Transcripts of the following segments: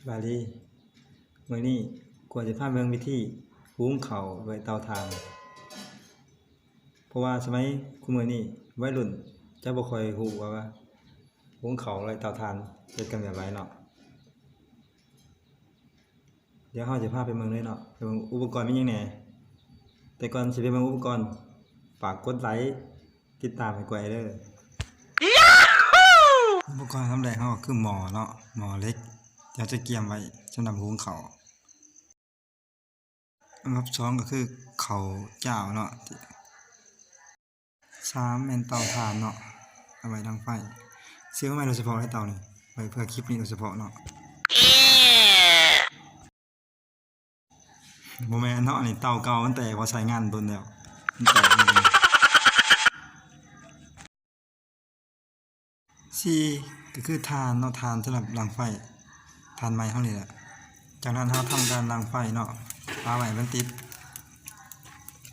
บาลีมื้อนี้กว่าจะพาเบิ่งวิธีหุงข้าวด้วยเตาถ่านเพราะว่าสมัยคุมื้อนี้วัยรุ่นจะบ่ค่อยฮู้ว่าหุงข้าวด้วยเตาถ่านเฮ็ดกันแบบไรเนาะเดี๋ยวเราจะพาไปเบิ่งเลยเนาะไปเบิ่งอุปกรณ์มีหยังแหน่แต่ก่อนสิไปเบิ่งอุปกรณ์ฝากกดไลค์ติดตามให้กวยเด้ออุปกรณ์ทำแรกเราก็คือหม้อเนาะหม้อเล็กเดี๋ยวจะเตรียมไว้สำหรับหุงข้าวอันดับสองก็คือข้าวเจ้าเนาะ3แม่นเตาถ่านเนาะเอาไว้ดังไฟซื้อมาโดยเฉพาะให้เตานี่ไว้เพื่อคลิปนี้โดยเฉพาะเนาะบ่แม่นเนาะอันนี้เตาเก่ามันแตกว่าใช้งานโดนแล้วมันแตกสี่ก็คือถ่านเนาะถ่านสำหรับดังไฟถ่านไม้เฮานี่แหละจากนั้นเราทำการดังไฟเนาะปาไว้มันติด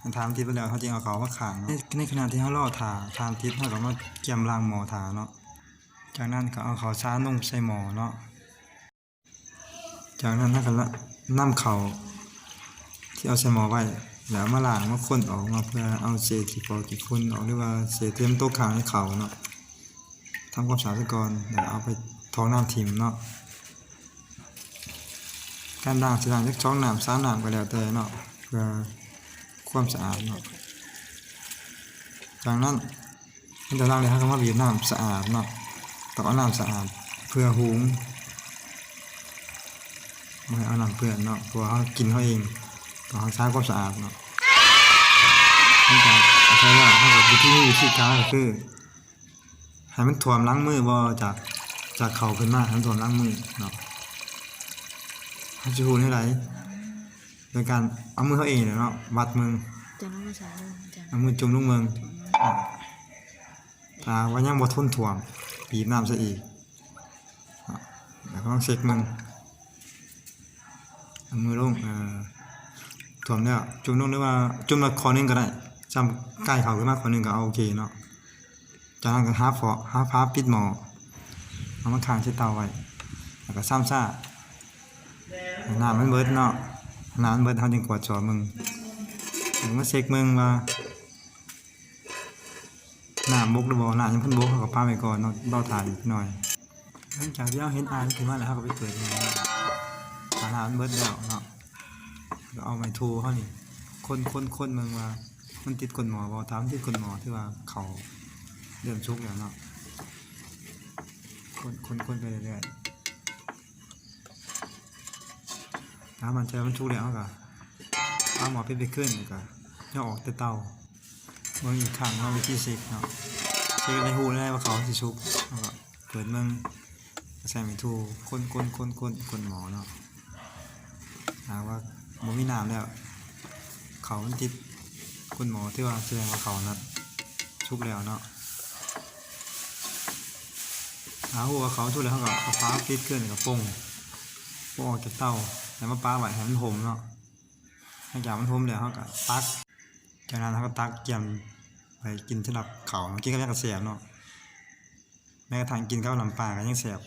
มันทานติดไปแล้วเขาจึงเอาเขามาขังในขณะที่เขารอทานติดเขาก็มาเกี่ยมล้างหม้อทาเนาะจากนั้นก็เอาเขาช้านุ่มใส่หม้อเนาะจากนั้นเขาก็นำเขาที่เอาใส่หม้อไว้แล้วมาล้างมาคนออกมาเพื่อเอาเศษขี้ฟอขี้ฝุ่นออกหรือว่าเศษเทียมโต๊ะข้างในเขาเนาะทำความสะอาดก่อนแล้วเอาไปท้องน้ำทิ่มเนาะการล้างสิล้างจาก2 น้ำ 3 น้ำก็แล้วแต่เนาะเพื่อความสะอาดเนาะจากนั้นมันจะล้างเลยครับว่าบีบน้ำสะอาดเนาะต้องเอาน้ำสะอาดเพื่อหุงไม่เอาน้ำเปื้อนเนาะเพราะเขากินเขาเองต้องรักษาความสะอาดเนาะนี่การใช้ว่าถ้ากับวิธีการก็คือให้มันท่วมล้างมือบ่จากเข่าขึ้นมาให้มันท่วมล้างมือเนาะเขาจะหุงให้ไรโดยการเอามือเขาเองเนาะวัดมือเอามือจุ่มลงมือถ้าว่ายังบ่ทนท่วมบีบน้ำซะอีกแล้วก็ต้องเช็คมึงเอามือลงท่วมแล้วจุ่มลงหรือว่าจุ่มมาคอนึงก็ได้จำใกล้เขาขึ้นมาคอนึงก็เอาโอเคเนาะจากนั้นก็หาผ้าปิดหม้อเอามาค้างใส่เตาไว้แล้วก็ซ้ำซ่าน้ำมันเบิดเนาะน้ำมันเบิดเขาจึงกวาดจอมึงมาเช็คมึงว่าน้ำบกหรือบ่น้ำยังเพิ่นบกเขาก็ป้าไปก่อนเนาะเบาถ่านอีกหน่อยหลังจากที่เราเห็นขึ้นมาแล้วเขาก็ไปเปิดน้ำมันเบิดแล้วเนาะก็เอาไม้ทูเขานี่คนมึงว่ามันติดก้นหม้อบ่ตามติดก้นหม้อที่ว่าเขาเริ่มชุกแล้วเนาะคนไปเรื่อยๆถ้ามันเจอมันชุกแล้วก็เอาหม้อปิดไปขึ้นก็ย่อออกแต่เตาเมืองอีกครั้งเนาะวิธีเช็คเนาะเช็คในหูได้ว่าเขาสิชุบแล้วก็เปิดเมืองใส่ไม้ทูคนหม้อเนาะหาว่าบ่มีน้ำแล้วเขามันติดคนหมอที่ว่าแสดงว่าเขานั้นชุบแล้วเนาะหาหัวเขาชุบแล้วเขาก็เอาฟ้าปิดขึ้นกับป่งออกจากเตาแล้วมาป้าไว้ให้มันห่มเนาะหลังจากมันห่มแล้วเขาก็ตักจากนั้นเขาก็ตักเกี่ยมไปกินสำหรับเขากินกับยังกระเสียบเนาะแม้กระทั่งกินข้าวลำปลาก็ยังเสียบ